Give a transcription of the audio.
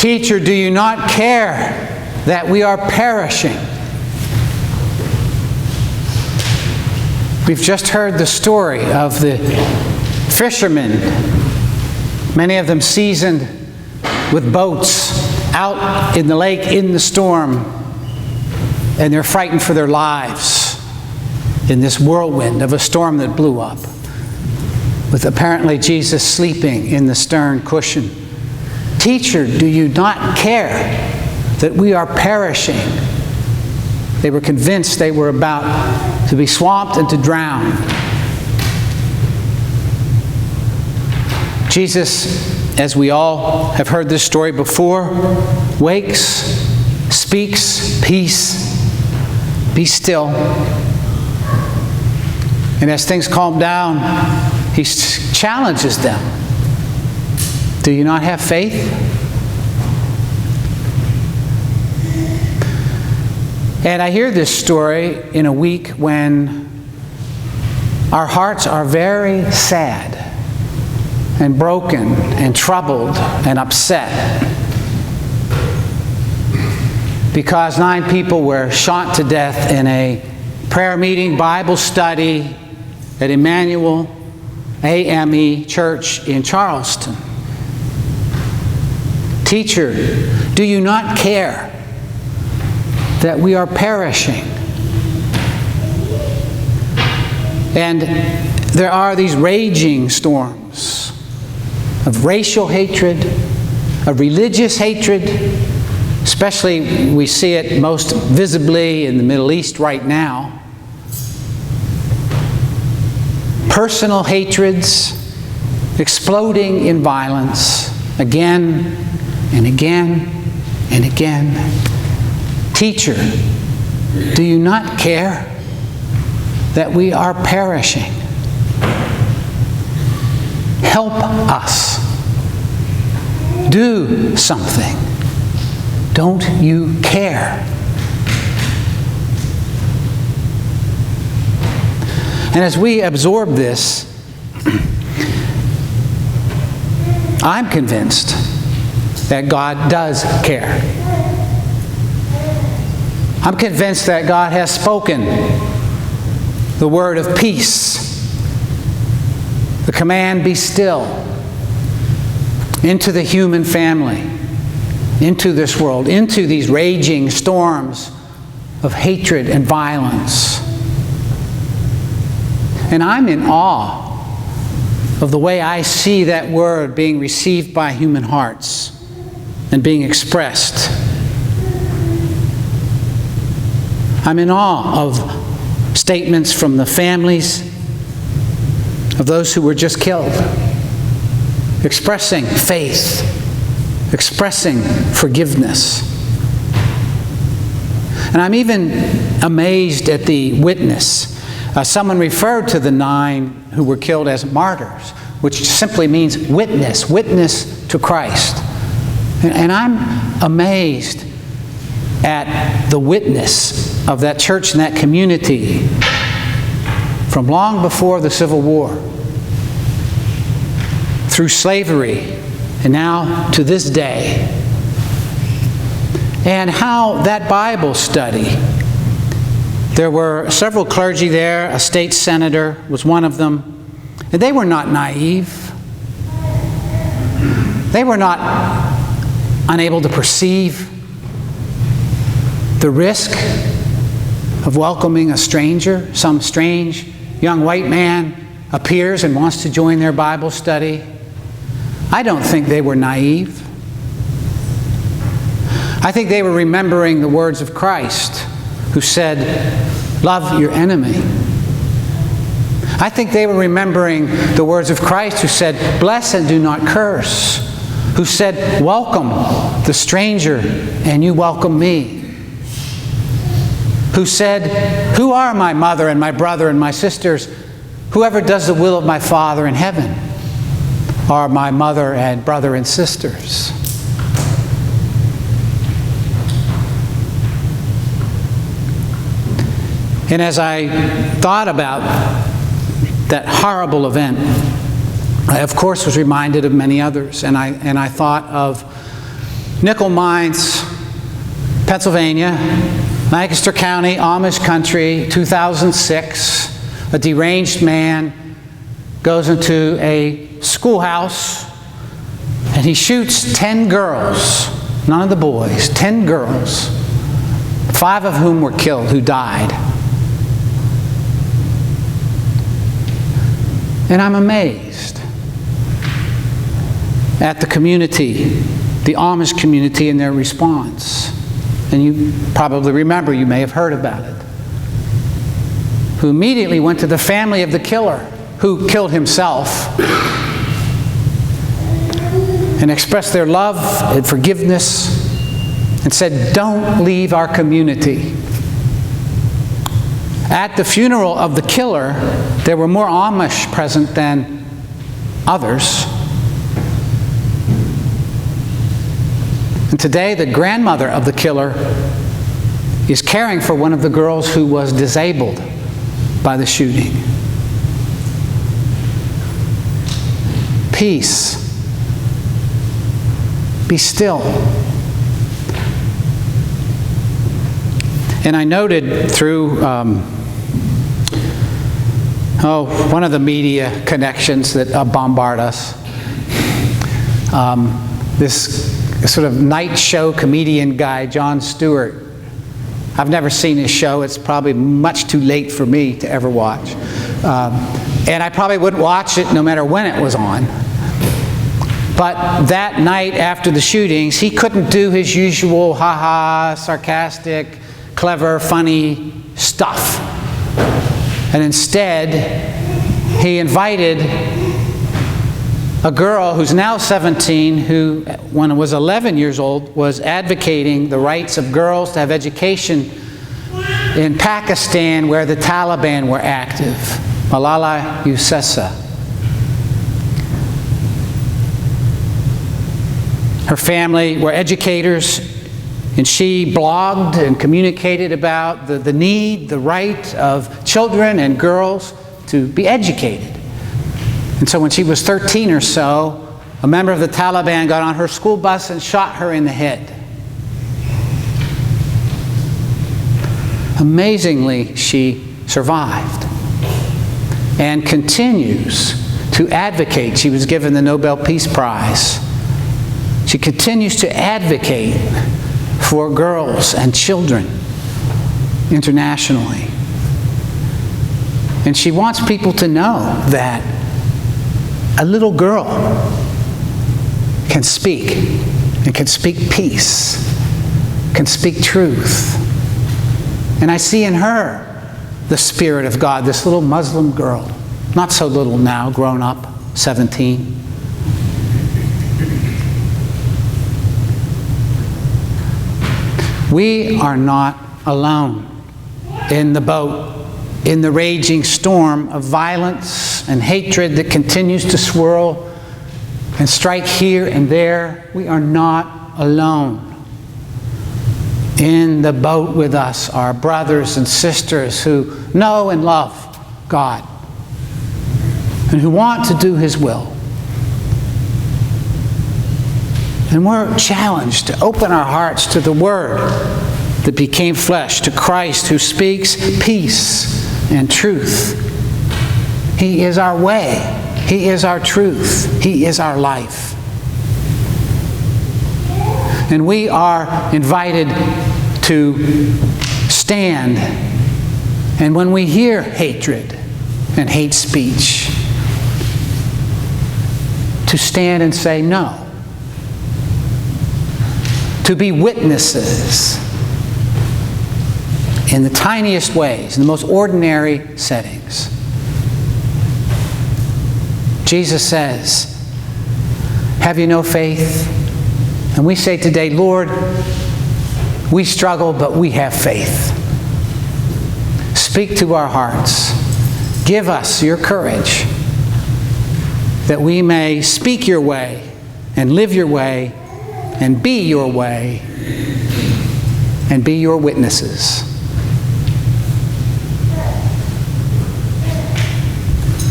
Teacher, do you not care that we are perishing? We've just heard the story of the fishermen, many of them seasoned with boats, out in the lake in the storm, and they're frightened for their lives in this whirlwind of a storm that blew up, with apparently Jesus sleeping in the stern cushion. Teacher, do you not care that we are perishing? They were convinced they were about to be swamped and to drown. Jesus, as we all have heard this story before, wakes, speaks, peace, be still. And as things calm down, he challenges them. Do you not have faith? And I hear this story in a week when our hearts are very sad and broken and troubled and upset because 9 people were shot to death in a prayer meeting, Bible study at Emmanuel AME Church in Charleston. Teacher, do you not care that we are perishing? And there are these raging storms of racial hatred, of religious hatred, especially we see it most visibly in the Middle East right now. Personal hatreds exploding in violence again and again and again. Teacher, do you not care that we are perishing? Help us. Do something. Don't you care? And as we absorb this, I'm convinced that God does care. I'm convinced that God has spoken the word of peace, the command, be still, into the human family, into this world, into these raging storms of hatred and violence. And I'm in awe of the way I see that word being received by human hearts and being expressed. I'm in awe of statements from the families of those who were just killed, expressing faith, expressing forgiveness. And I'm even amazed at the witness. Someone referred to the 9 who were killed as martyrs, which simply means witness to Christ. And I'm amazed at the witness of that church and that community from long before the Civil War, through slavery, and now to this day. And how that Bible study, there were several clergy there, a state senator was one of them, and they were not naive. They were not unable to perceive the risk of welcoming a stranger. Some strange young white man appears and wants to join their Bible study. I don't think they were naive. I think they were remembering the words of Christ, who said, love your enemy. I think they were remembering the words of Christ, who said, bless and do not curse, who said, welcome the stranger and you welcome me, who said, who are my mother and my brother and my sisters? Whoever does the will of my Father in heaven are my mother and brother and sisters. And as I thought about that horrible event, I of course was reminded of many others, and I thought of Nickel Mines, Pennsylvania, Lancaster County, Amish country, 2006. A deranged man goes into a schoolhouse and he shoots 10 girls, none of the boys, 10 girls, 5 of whom were killed, who died. And I'm amazed at the community, the Amish community, and their response. And you probably remember, you may have heard about it, who immediately went to the family of the killer, who killed himself, and expressed their love and forgiveness, and said, "Don't leave our community." At the funeral of the killer, there were more Amish present than others. And today, the grandmother of the killer is caring for one of the girls who was disabled by the shooting. Peace. Be still. And I noted through one of the media connections that bombard us, this sort of night show comedian guy, Jon Stewart. I've never seen his show. It's probably much too late for me to ever watch. And I probably wouldn't watch it no matter when it was on. But that night after the shootings, he couldn't do his usual ha-ha, sarcastic, clever, funny stuff. And instead, he invited a girl who's now 17, who, when it was 11 years old, was advocating the rights of girls to have education in Pakistan, where the Taliban were active. Malala Yousafzai. Her family were educators, and she blogged and communicated about the need, the right of children and girls to be educated. And so when she was 13 or so, a member of the Taliban got on her school bus and shot her in the head. Amazingly, she survived and continues to advocate. She was given the Nobel Peace Prize. She continues to advocate for girls and children internationally. And she wants people to know that a little girl can speak, and can speak peace, can speak truth. And I see in her the Spirit of God, this little Muslim girl, not so little now, grown up, 17. We are not alone in the boat, in the raging storm of violence and hatred that continues to swirl and strike here and there. We are not alone. In the boat with us are brothers and sisters who know and love God and who want to do His will. And we're challenged to open our hearts to the Word that became flesh, to Christ who speaks peace and truth. He is our way. He is our truth. He is our life. And we are invited to stand. And when we hear hatred and hate speech, to stand and say no. To be witnesses in the tiniest ways, in the most ordinary settings. Jesus says, "Have you no faith?" And we say today, "Lord, we struggle, but we have faith." Speak to our hearts. Give us your courage that we may speak your way and live your way and be your way and be your witnesses.